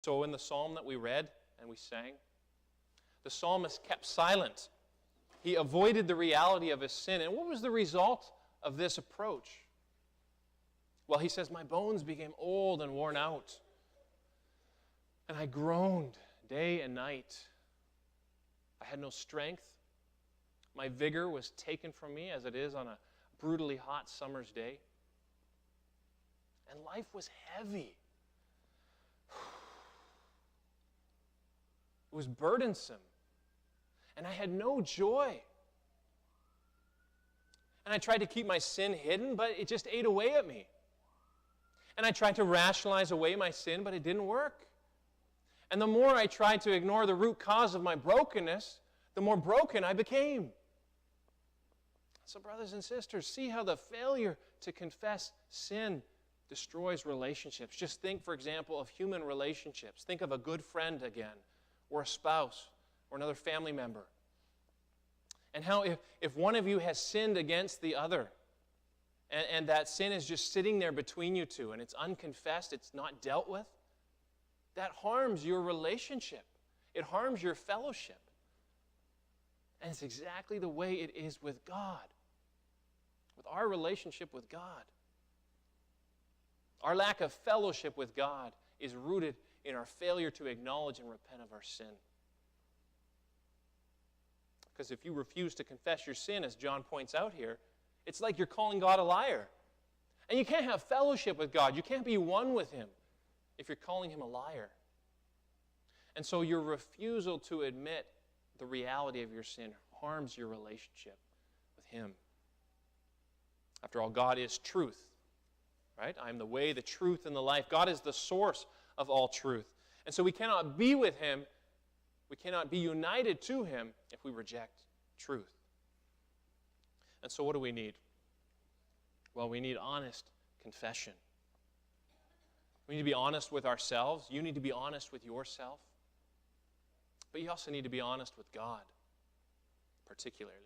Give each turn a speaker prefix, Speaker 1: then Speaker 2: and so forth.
Speaker 1: So in the psalm that we read and we sang, the psalmist kept silent. He avoided the reality of his sin. And what was the result of this approach? Well, he says, my bones became old and worn out, and I groaned day and night. I had no strength. My vigor was taken from me, as it is on a brutally hot summer's day. And life was heavy. It was burdensome. And I had no joy. And I tried to keep my sin hidden, but it just ate away at me. And I tried to rationalize away my sin, but it didn't work. And the more I tried to ignore the root cause of my brokenness, the more broken I became. So brothers and sisters, see how the failure to confess sin destroys relationships. Just think, for example, of human relationships. Think of a good friend again, or a spouse, or another family member. And how if one of you has sinned against the other, and that sin is just sitting there between you two, and it's unconfessed, it's not dealt with, that harms your relationship. It harms your fellowship. And it's exactly the way it is with God, with our relationship with God. Our lack of fellowship with God is rooted in our failure to acknowledge and repent of our sin. Because if you refuse to confess your sin, as John points out here, it's like you're calling God a liar. And you can't have fellowship with God. You can't be one with Him if you're calling Him a liar. And so your refusal to admit the reality of your sin harms your relationship with Him. After all, God is truth, right? I am the way, the truth, and the life. God is the source of all truth. And so we cannot be with Him, we cannot be united to Him if we reject truth. And so what do we need? Well, we need honest confession. We need to be honest with ourselves. You need to be honest with yourself. But you also need to be honest with God, particularly.